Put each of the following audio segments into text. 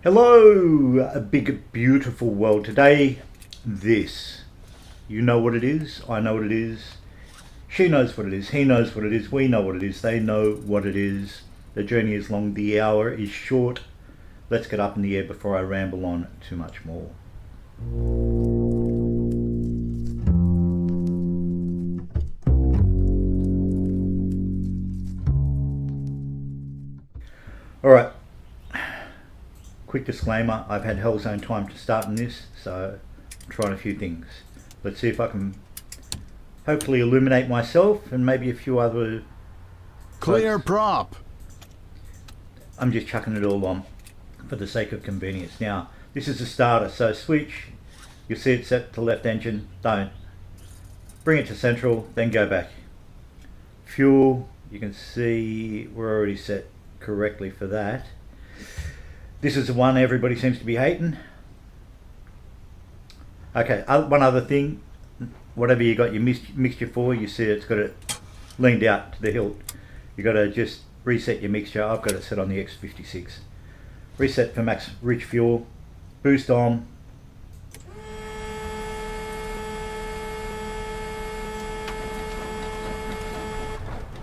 Hello, a big beautiful world. Today, this, you know what it is, I know what it is, she knows what it is, he knows what it is, we know what it is, they know what it is. The journey is long, the hour is short. Let's get up in the air before I ramble on too much more. Alright, quick disclaimer, I've had hell's own time to start in this, so I'm trying a few things. Let's see if I can hopefully illuminate myself and maybe a few other Clear folks. prop. I'm just chucking it all on for the sake of convenience. Now, this is a starter, so switch, you'll see it set to left engine, don't. Bring it to central, then go back. Fuel, you can see we're already set correctly for that. This is the one everybody seems to be hating. Okay, one other thing, whatever you got your mixture for, you see it's got it leaned out to the hilt. You got to just reset your mixture. I've got it set on the X56. Reset for max rich fuel, boost on.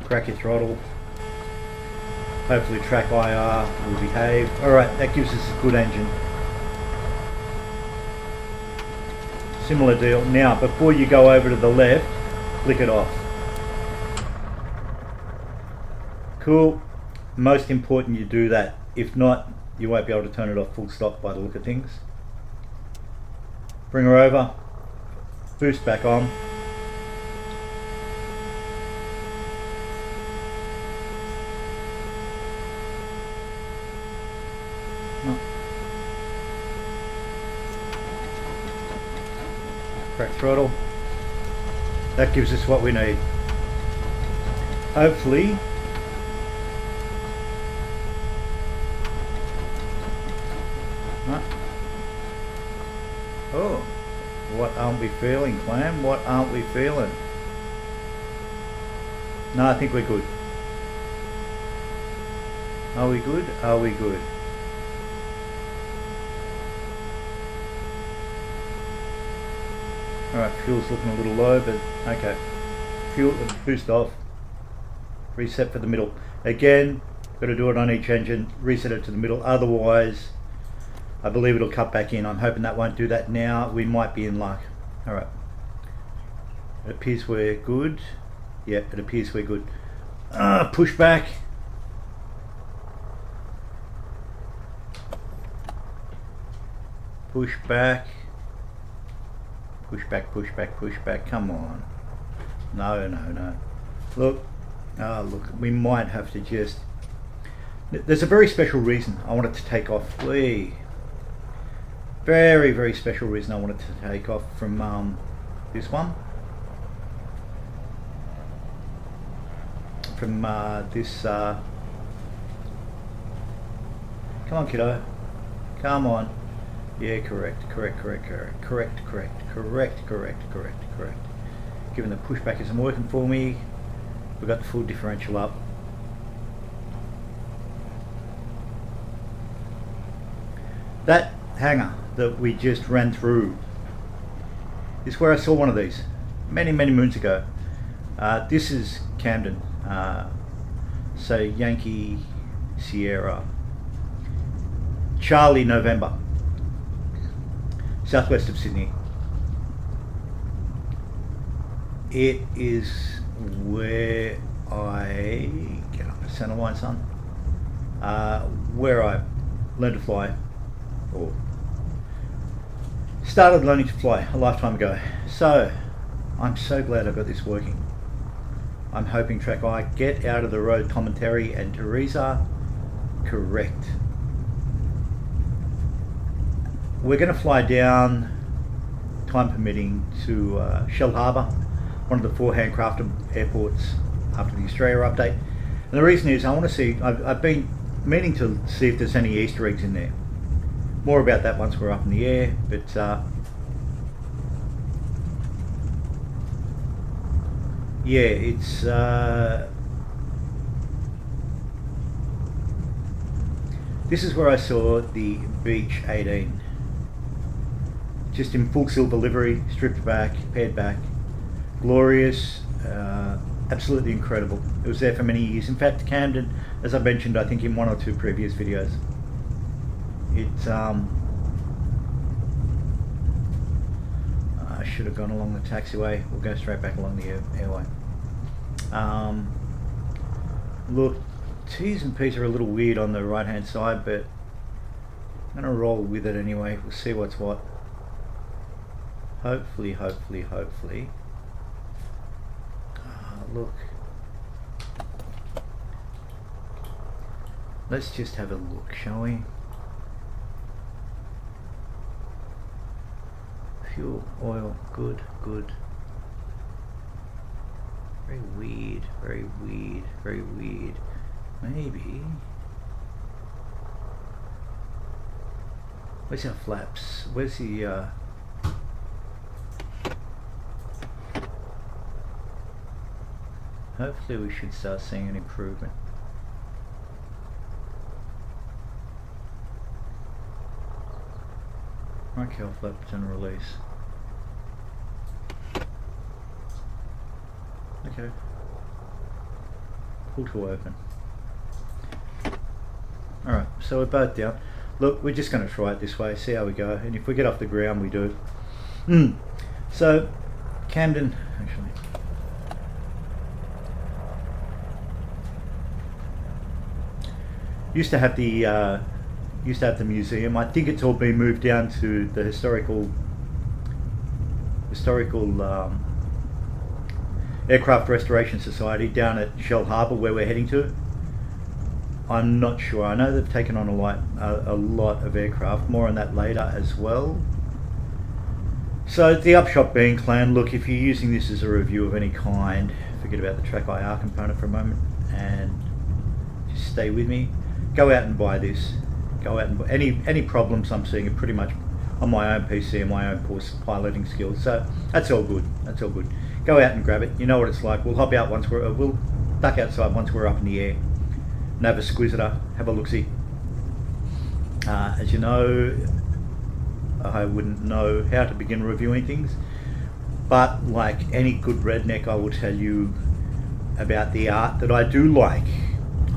Crack your throttle. Hopefully TrackIR will behave. Alright, that gives us a good engine. Similar deal. Now, before you go over to the left, flick it off. Cool. Most important you do that. If not, you won't be able to turn it off full stop by the look of things. Bring her over. Boost back on. Crack throttle. That gives us what we need. Hopefully oh, what aren't we feeling, Clam? What aren't we feeling? No, I think we're good. Are we good? Are we good? Alright, fuel's looking a little low, but okay. Fuel, boost off. Reset for the middle. Again, got to do it on each engine. Reset it to the middle. Otherwise, I believe it'll cut back in. I'm hoping that won't do that now. We might be in luck. Alright. It appears we're good. Yeah, it appears we're good. Push back. Push back. Push back, push back, push back. Come on. No, no, no. Look. Look. We might have to just... There's a very special reason I wanted to take off. Very, very special reason I wanted to take off from this one. From this... Come on, kiddo. Come on. Yeah, correct. Given the pushback isn't working for me, we've got the full differential up. That hangar that we just ran through is where I saw one of these many moons ago. This is Camden, so Yankee Sierra Charlie November, southwest of Sydney. It is where I get up a centre line, son. Where I learned to fly, or started learning to fly a lifetime ago. So I'm so glad I got this working. I'm hoping TrackIR get out of the road commentary and Teresa correct. We're going to fly down, time permitting, to Shell Harbour, one of the 4 handcrafted airports after the Australia update. And the reason is I want to see, I've been meaning to see if there's any Easter eggs in there. More about that once we're up in the air, but yeah, it's This is where I saw the Beech 18. Just in full silver livery, stripped back, paired back. Glorious, absolutely incredible. It was there for many years. In fact, Camden, as I mentioned, I think in one or two previous videos, it's I should have gone along the taxiway. We'll go straight back along the airway. Look, T's and P's are a little weird on the right hand side, but I'm gonna roll with it anyway. We'll see what's what. Hopefully. Look, let's just have a look, shall we? Fuel, oil, good. Very weird. Maybe. Where's our flaps? Where's the hopefully we should start seeing an improvement. Okay, flaps and release. Okay. Pull to open. Alright, so we're both down. Look, we're just going to try it this way, see how we go, and if we get off the ground, we do. So, Camden, actually. Used to have the museum. I think it's all been moved down to the historical Aircraft Restoration Society down at Shell Harbour, where we're heading to. I'm not sure. I know they've taken on a lot of aircraft. More on that later as well. So the upshot being, clan, look, if you're using this as a review of any kind, forget about the TrackIR component for a moment and just stay with me. Go out and buy this. Go out and buy any problems I'm seeing are pretty much on my own PC and my own poor piloting skills. So that's all good. Go out and grab it. You know what it's like. We'll hop out once we'll duck outside once we're up in the air and have a squizzer, have a look-see. As you know, I wouldn't know how to begin reviewing things, but like any good redneck, I will tell you about the art that I do like.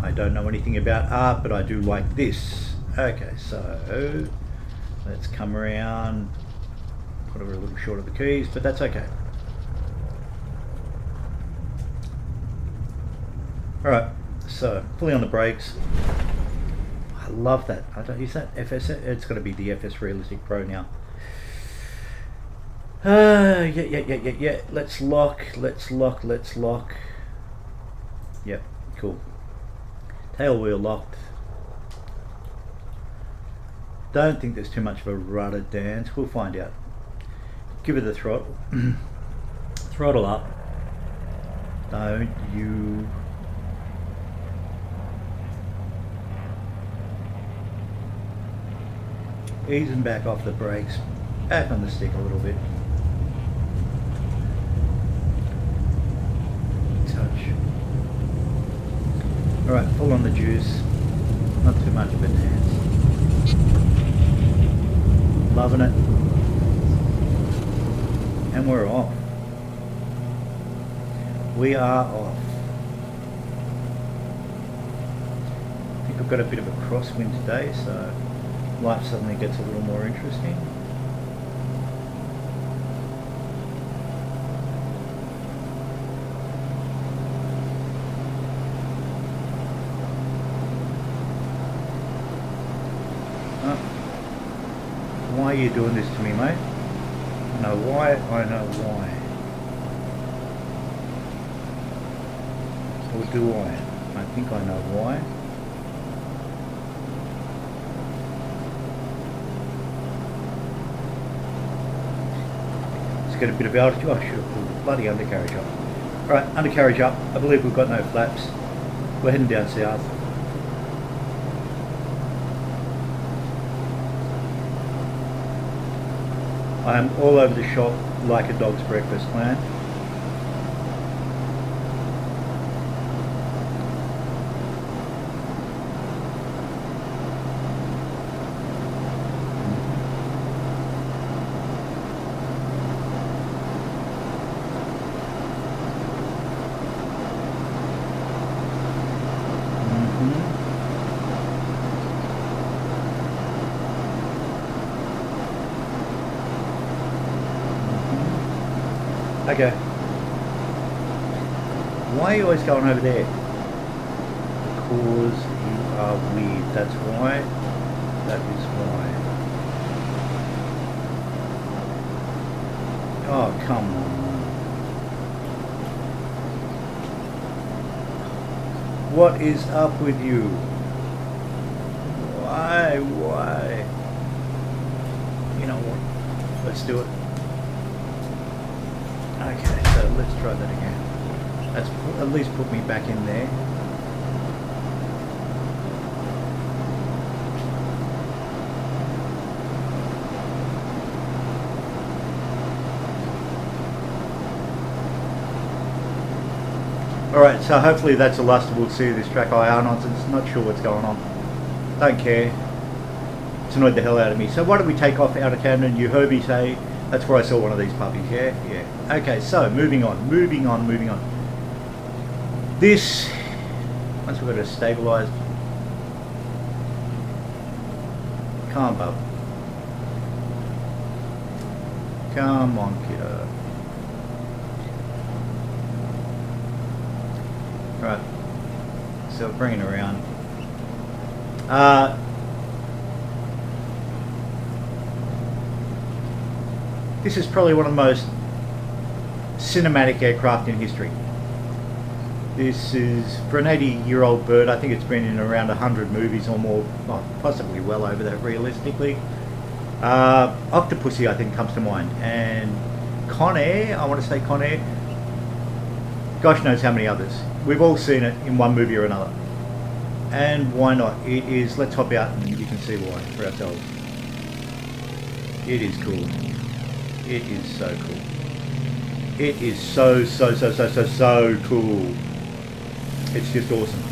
I don't know anything about art, but I do like this. Okay, so let's come around, put her a little short of the keys, but that's okay. Alright, so fully on the brakes. I love that. I don't use that FS. It's got to be the FS Realistic Pro now. Yeah. Let's lock. Yep, cool. Tail wheel locked. Don't think there's too much of a rudder dance. We'll find out. Give it the throttle. Throttle up. Don't you... Easing back off the brakes, back on the stick a little bit. Touch. Alright, full on the juice. Not too much of a dance. Loving it. And we're off. We are off. I think I've got a bit of a crosswind today, so life suddenly gets a little more interesting. Why are you doing this to me, mate? I know why, I know why. Or do I? I think I know why. Get a bit of altitude. Oh, I should have pulled the bloody undercarriage up. Alright, undercarriage up. I believe we've got no flaps. We're heading down south. I am all over the shop like a dog's breakfast, man. Okay. Why are you always going over there? Because you are weird. That's why. That is why. Oh, come on. What is up with you? Why? You know what? Let's do it. Okay, so let's try that again. That's at least put me back in there. Alright, so hopefully that's a luster we'll see this TrackIR nonsense. Not sure what's going on. Don't care. It's annoyed the hell out of me. So why don't we take off out of Camden? You heard me say that's where I saw one of these puppies. Yeah. Okay, so moving on. This, once we've got it stabilised. Come on, bub. Come on, kiddo. Right, so bring it around. This is probably one of the most cinematic aircraft in history. This is, for an 80-year-old bird, I think it's been in around 100 movies or more, well, possibly well over that realistically. Octopussy, I think, comes to mind, and Con Air, I want to say Con Air. Gosh knows how many others. We've all seen it in one movie or another. And why not? It is, let's hop out and you can see why for ourselves. It is cool. It is so cool. It is so cool. It's just awesome.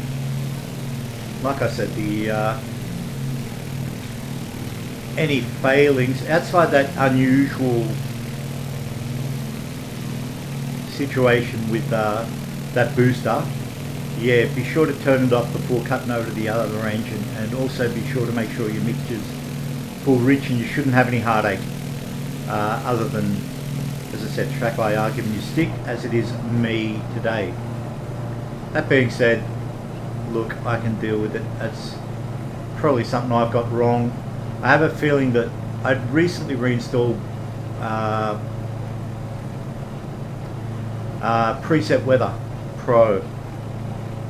Like I said, the any failings outside that unusual situation with that booster, yeah, be sure to turn it off before cutting over to the other engine, and also be sure to make sure your mixture's full rich, and you shouldn't have any heartache other than, as I said, TrackIR giving you stick as it is me today. That being said, look, I can deal with it. That's probably something I've got wrong. I have a feeling that I'd recently reinstalled Preset Weather Pro,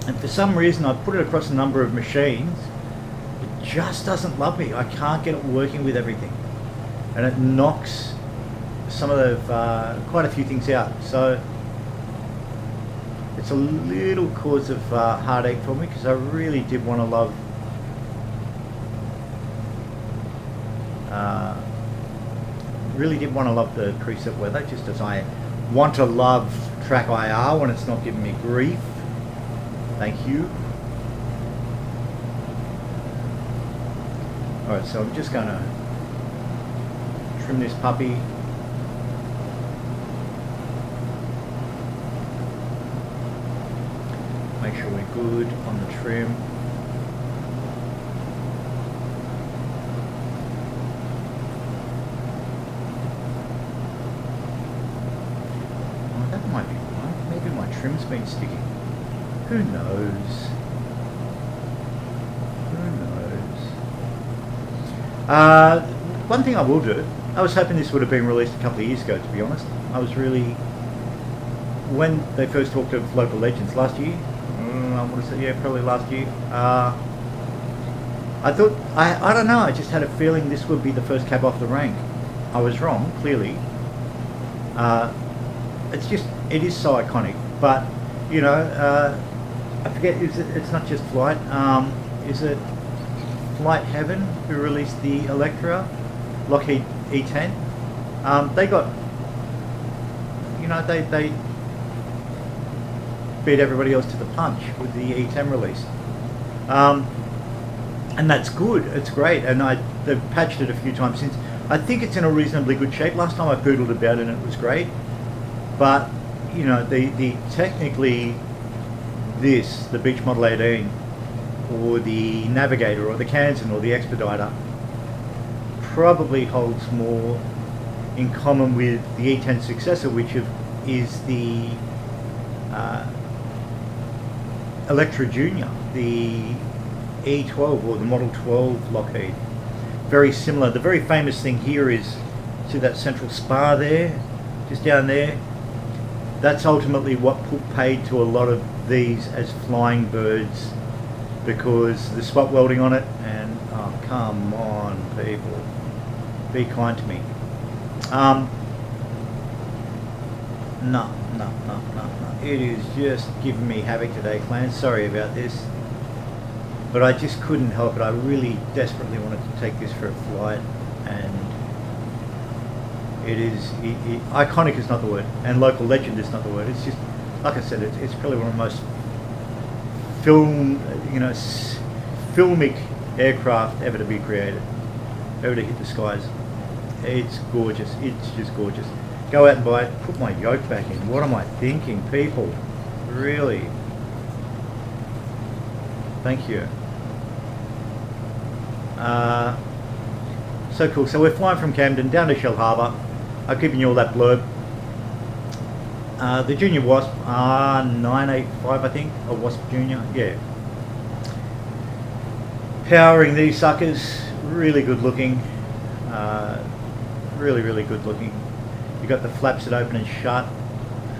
and for some reason I've put it across a number of machines. It just doesn't love me. I can't get it working with everything, and it knocks some of the quite a few things out. So it's a little cause of heartache for me, because I really did want to love the preset weather, just as I want to love TrackIR when it's not giving me grief. Thank you. Alright, so I'm just going to trim this puppy. Make sure we're good on the trim. Oh, that might be right. Maybe my trim's been sticking. Who knows? One thing I will do, I was hoping this would have been released a couple of years ago, to be honest. I was really, when they first talked of local legends last year, I want to say, yeah, probably last year, I thought, I don't know, I just had a feeling this would be the first cab off the rank. I was wrong, clearly. It's just, it is so iconic, but, you know, I forget, it's not just Flight, is it Flight Heaven who released the Electra, Lockheed E10? They got, you know, they beat everybody else to the punch with the E10 release. And that's good, it's great, and they've patched it a few times since. I think it's in a reasonably good shape. Last time I poodled about it and it was great, but, you know, the technically, the Beech Model 18, or the Navigator, or the Camden, or the Expediter, probably holds more in common with the E10 successor, which is the Electra Junior, the E12 or the Model 12 Lockheed. Very similar. The very famous thing here is, see that central spar there, just down there? That's ultimately what put paid to a lot of these as flying birds, because the spot welding on it, and oh come on people, be kind to me. No. It is just giving me havoc today, clan. Sorry about this. But I just couldn't help it. I really desperately wanted to take this for a flight, and iconic is not the word, and local legend is not the word. It's just, like I said, it's probably one of the most filmic aircraft ever to be created, ever to hit the skies. It's gorgeous. It's just gorgeous. Go out and buy it. Put my yoke back in. What am I thinking, people? Really? Thank you. So cool. So we're flying from Camden down to Shell Harbour. I've given you all that blurb. The Junior Wasp, 985 I think, a Wasp Junior, yeah. Powering these suckers, really good looking. Really good looking. You've got the flaps that open and shut.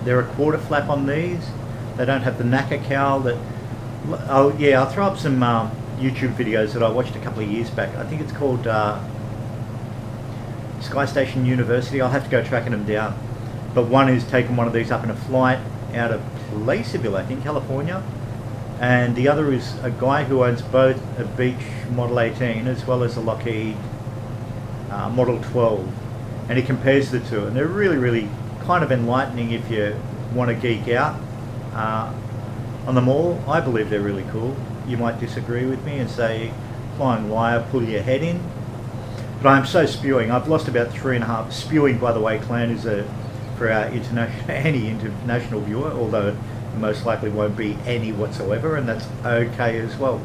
They're a quarter flap on these. They don't have the knacker cowl that... Oh yeah, I'll throw up some YouTube videos that I watched a couple of years back. I think it's called Sky Station University. I'll have to go tracking them down. But one is taking one of these up in a flight out of Placerville, I think, California. And the other is a guy who owns both a Beech Model 18 as well as a Lockheed Model 12. And he compares the two. And they're really kind of enlightening if you want to geek out on them all. I believe they're really cool. You might disagree with me and say, flying wire, pull your head in. But I'm so spewing. I've lost about 3.5. Spewing, by the way, clan, is for our any international viewer, although it most likely won't be any whatsoever, and that's okay as well.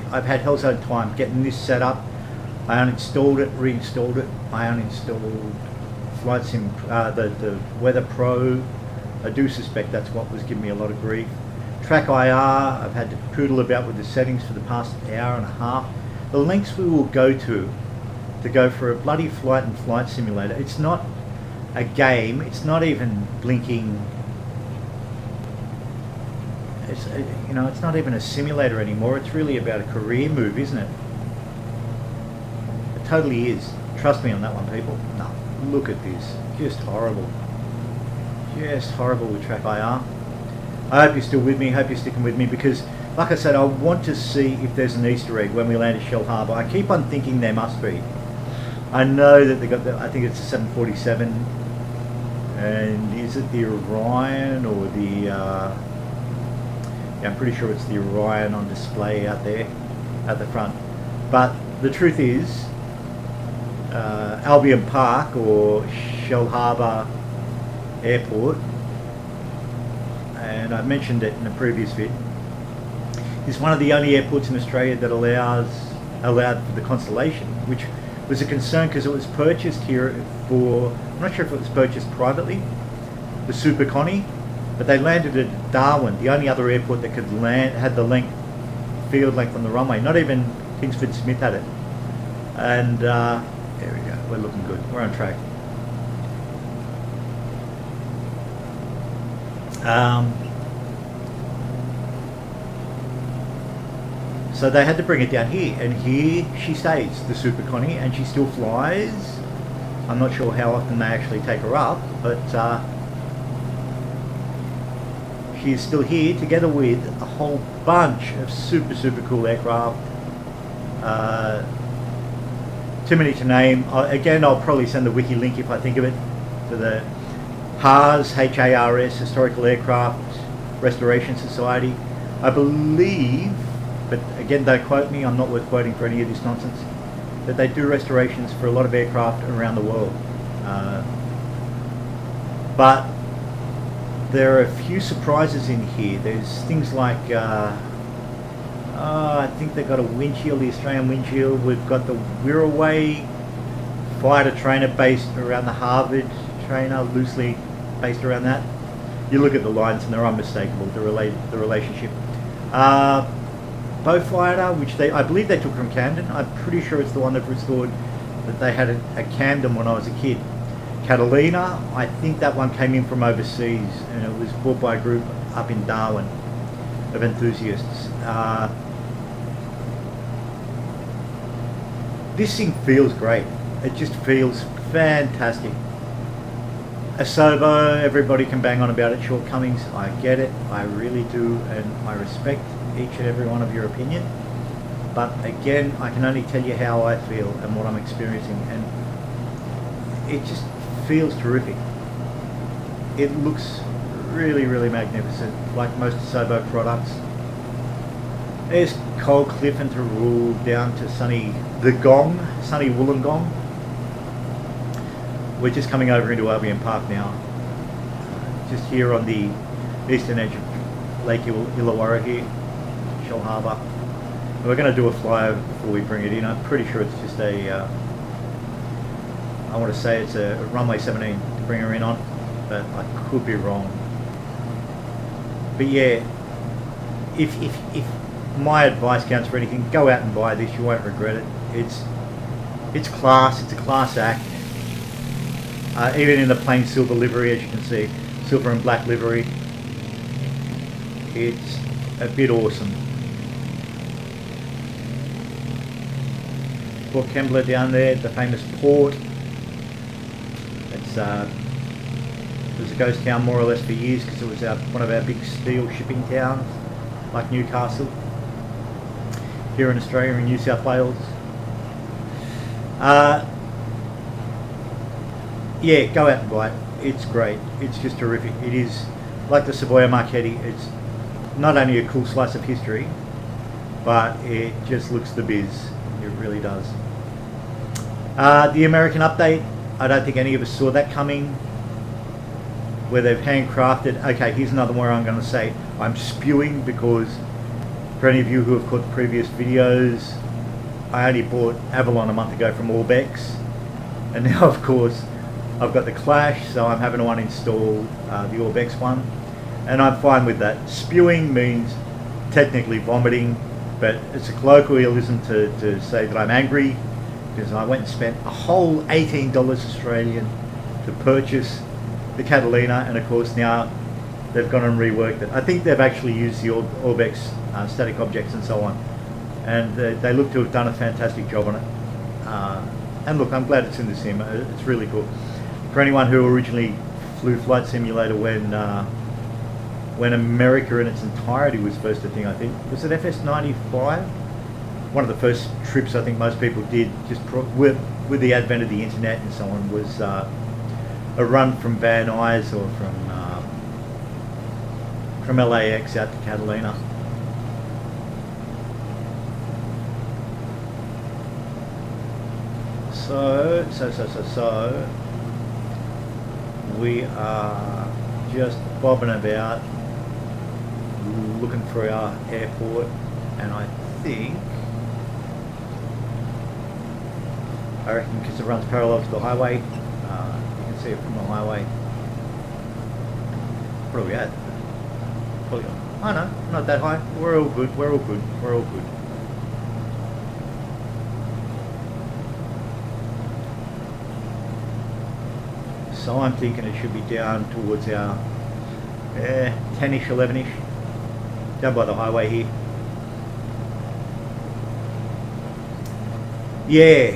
I've had hell's own time getting this set up. I uninstalled it, reinstalled it. I uninstalled Flight Sim, the Weather Pro. I do suspect that's what was giving me a lot of grief. TrackIR, I've had to poodle about with the settings for the past hour and a half. The lengths we will go to go for a bloody flight and flight simulator. It's not a game. It's not even blinking. It's it's not even a simulator anymore. It's really about a career move, isn't it? It totally is. Trust me on that one, people. No, look at this. Just horrible. Just horrible with TrackIR. I hope you're still with me. I hope you're sticking with me, because, like I said, I want to see if there's an Easter egg when we land at Shell Harbour. I keep on thinking there must be. I know that they got I think it's a 747, and is it the Orion or the? I'm pretty sure it's the Orion on display out there at the front. But the truth is, Albion Park or Shell Harbour Airport, and I mentioned it in a previous vid, is one of the only airports in Australia that allowed for the Constellation, which was a concern because it was purchased here for, I'm not sure if it was purchased privately, the Super Connie, but they landed at Darwin, the only other airport that could land, had the field length on the runway. Not even Kingsford Smith had it. And there we go, we're looking good, we're on track. So they had to bring it down here, and here she stays, the Super Connie, and she still flies. I'm not sure how often they actually take her up, but she is still here together with a whole bunch of super cool aircraft. Too many to name. Again, I'll probably send the wiki link if I think of it, to the HARS, H-A-R-S, Historical Aircraft Restoration Society. I believe, but again, don't quote me, I'm not worth quoting for any of this nonsense, that they do restorations for a lot of aircraft around the world. But there are a few surprises in here. There's things like, I think they've got a windshield, the Australian windshield. We've got the Wirraway fighter trainer based around the Harvard trainer, loosely based around that. You look at the lines and they're unmistakable, the relationship. Bow fighter, which I believe they took from Camden. I'm pretty sure it's the one they've restored, that they had at Camden when I was a kid. Catalina, I think that one came in from overseas, and it was bought by a group up in Darwin of enthusiasts. This thing feels great. It just feels fantastic. Asobo, everybody can bang on about its shortcomings. I get it, I really do, and I respect each and every one of your opinion. But again, I can only tell you how I feel and what I'm experiencing, and it just feels terrific. It looks really, really magnificent, like most Asobo products. There's Cold Cliff and Tarul down to sunny Wollongong. We're just coming over into Albion Park now, just here on the eastern edge of Lake Illawarra here, Shell Harbour. And we're going to do a flyover before we bring it in. I'm pretty sure it's just I want to say it's a runway 17 to bring her in on, but I could be wrong. But yeah, if my advice counts for anything, go out and buy this. You won't regret it. It's class. It's a class act. Even in the plain silver livery, as you can see, silver and black livery, it's a bit awesome. Port Kembla down there, the famous port. It's it was a ghost town more or less for years because it was one of our big steel shipping towns, like Newcastle, here in Australia, in New South Wales. Yeah, go out and buy it. It's great. It's just terrific. It is like the Savoia Marchetti. It's not only a cool slice of history, but it just looks the biz. It really does. The American update, I don't think any of us saw that coming, where they've handcrafted. Okay, here's another one where I'm going to say I'm spewing, because for any of you who have caught the previous videos, I only bought Avalon a month ago from Orbex, and now of course I've got the Clash, so I'm having to uninstall the Orbex one, and I'm fine with that. Spewing means technically vomiting, but it's a colloquialism to say that I'm angry, because I went and spent a whole $18 Australian to purchase the Catalina, and of course now they've gone and reworked it. I think they've actually used the Orbex static objects and so on, and they look to have done a fantastic job on it. And look, I'm glad it's in the sim. It's really cool. For anyone who originally flew Flight Simulator when America in its entirety was first a thing, I think, was it FS95? One of the first trips I think most people did, just with the advent of the internet and so on, was a run from Van Nuys or from LAX out to Catalina. So we are just bobbing about looking for our airport, and I reckon because it runs parallel to the highway, you can see it from the highway. What are we at? Probably, oh no, not that high. We're all good. So I'm thinking it should be down towards our 10ish, 11ish, down by the highway here. Yeah.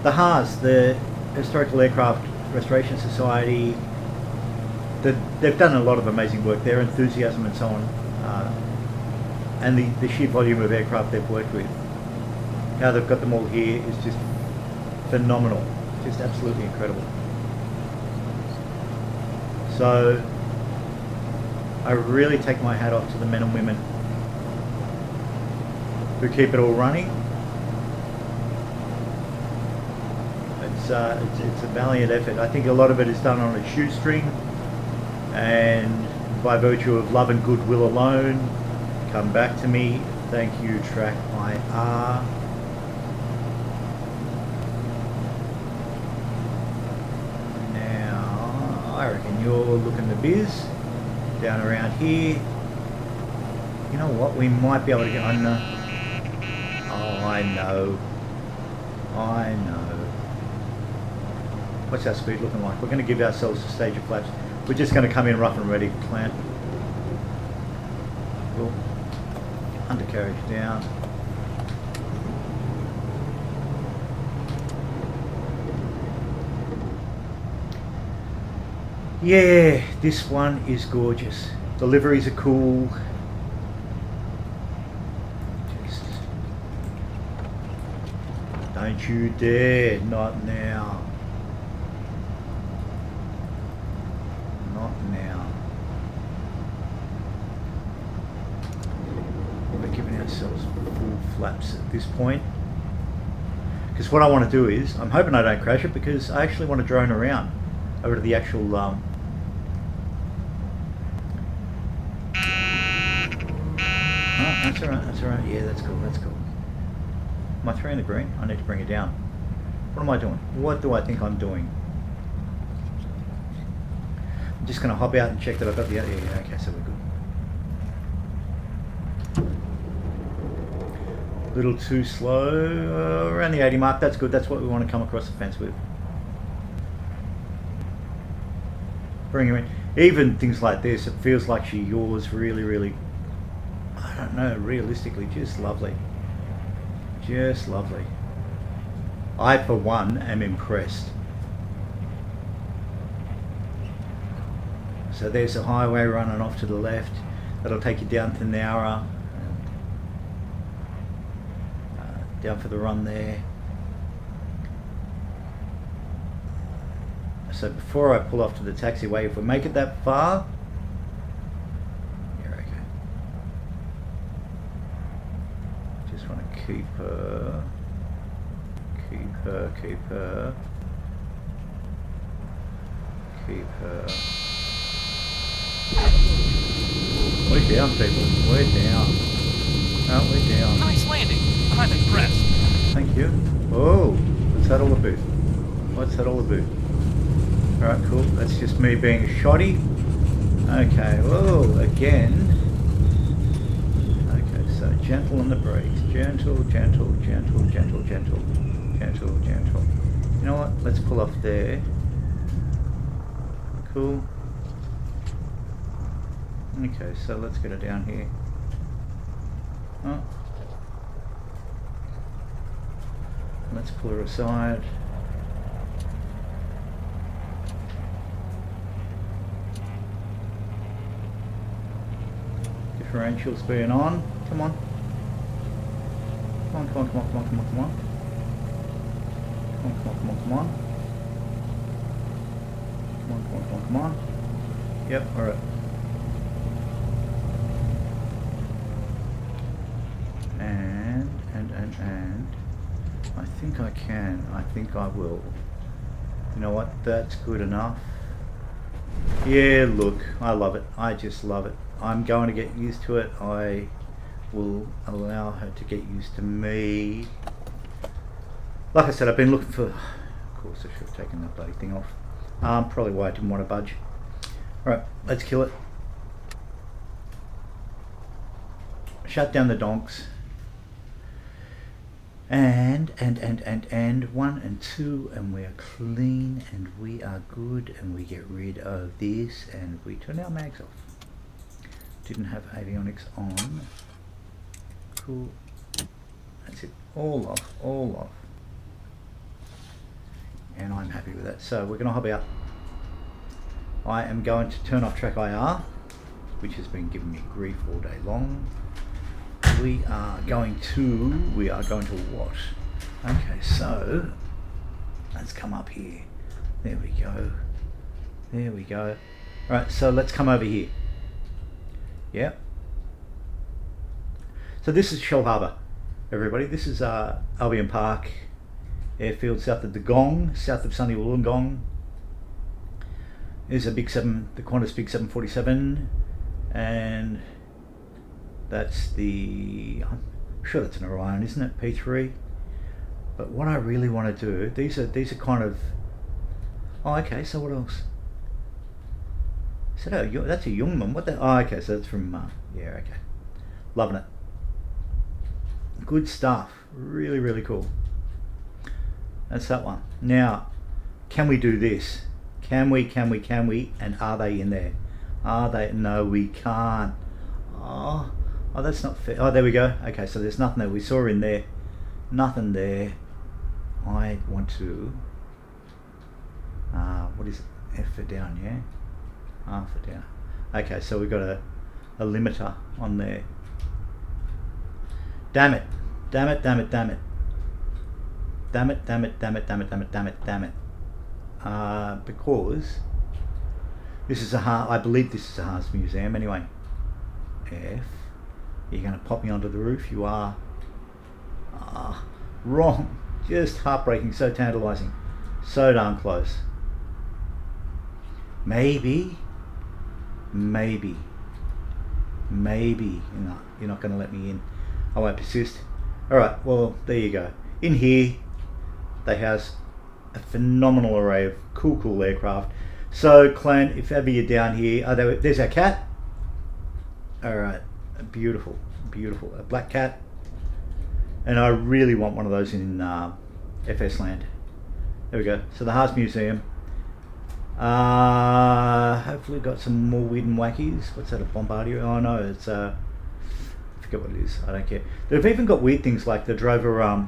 The HARS, the Historical Aircraft Restoration Society, they've done a lot of amazing work. Their enthusiasm and so on, and the sheer volume of aircraft they've worked with, how they've got them all here is just phenomenal, just absolutely incredible. So I really take my hat off to the men and women who keep it all running. It's a valiant effort. I think a lot of it is done on a shoestring, and by virtue of love and goodwill alone, come back to me, Thank you, TrackIR. Now, I reckon you're looking the biz down around here. You know what? We might be able to get on the... Oh, I know. What's our speed looking like? We're going to give ourselves a stage of flaps. We're just going to come in rough and ready, plant. Cool. Undercarriage down. Yeah, this one is gorgeous. The liveries are cool. Just don't you dare, not now. Not now. We're giving ourselves full flaps at this point. Because what I want to do is, I'm hoping I don't crash it, because I actually want to drone around over to the actual that's alright, yeah, that's cool. Am I 3 in the green? I need to bring it down. What am I doing? What do I think I'm doing? I'm just going to hop out and check that I've got the... Yeah, okay, so we're good. A little too slow, around the 80 mark, that's good, that's what we want to come across the fence with. Bring her in. Even things like this, it feels like she yaws really, I don't know, realistically, just lovely. Just lovely. I, for one, am impressed. So there's a highway running off to the left. That'll take you down to Nowra. Down for the run there. So before I pull off to the taxiway, if we make it that far, yeah, okay. Just want to keep her. We're down, people. We're down. Oh, we're down. Nice landing. I'm impressed. Thank you. Oh, what's that all about? What's that all about? Alright, cool. That's just me being shoddy. Okay, whoa, again. Okay, so gentle on the brakes. Gentle. You know what? Let's pull off there. Cool. Okay, so let's get her down here. Oh. Let's pull her aside. Differentials being on. Come on. Come on. Yep, alright. And I think I can. I think I will. You know what? That's good enough. Yeah, look, I love it. I just love it. I'm going to get used to it. I will allow her to get used to me. Like I said, I've been looking for... Of course, I should have taken that bloody thing off. Probably why I didn't want to budge. Alright, let's kill it. Shut down the donks. And 1 and 2, and we are clean, and we are good, and we get rid of this, and we turn our mags off. Didn't have avionics on. Cool. That's it. All off. And I'm happy with that. So we're going to hop out. I am going to turn off TrackIR, which has been giving me grief all day long. We are going to what? Okay, so let's come up here. There we go. Alright, so let's come over here. Yep. So this is Shell Harbour, everybody. This is Albion Park Airfield, south of the Gong, south of sunny Wollongong. There's a the Qantas Big 747, and That's the, I'm sure that's an Orion, isn't it? P3. But what I really want to do, these are kind of, oh okay, so what else? So that's a Jungmann. What the? Oh, okay. So that's from yeah. Okay, loving it. Good stuff. Really, really cool. That's that one. Now, can we do this? Can we? And are they in there? Are they? No, we can't. Oh, that's not fair. Oh, there we go. Okay, so there's nothing that we saw in there. Nothing there. I want to. What is it? F for down, yeah. R for down. Okay, so we've got a limiter on there. Damn it. Because this is I believe this is a Haas museum anyway. F. You're going to pop me onto the roof? You are. Wrong. Just heartbreaking, so tantalising. So darn close. Maybe. You're not going to let me in. I won't persist. Alright, well, there you go. In here, they house a phenomenal array of cool aircraft. So, clan, if ever you're down here, there's our cat. Alright, beautiful. A black cat. And I really want one of those in FS land. There we go. So the Haas Museum. Hopefully got some more weird and wackies. What's that, a Bombardier? Oh no, it's I forget what it is. I don't care. They've even got weird things like the Drover,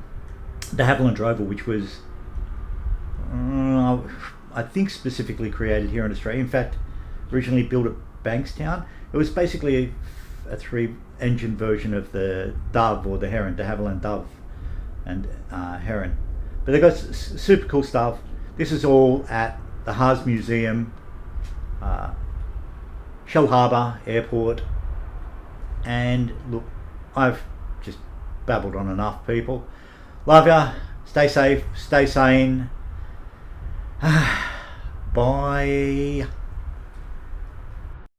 the Havilland Drover, which was I think specifically created here in Australia. In fact, originally built at Bankstown. It was basically a 3-engine version of the Dove or the Heron, de Havilland Dove and Heron. But they've got super cool stuff. This is all at the Haas Museum, Shell Harbour Airport. And look, I've just babbled on enough, people. Love ya. Stay safe. Stay sane. Bye.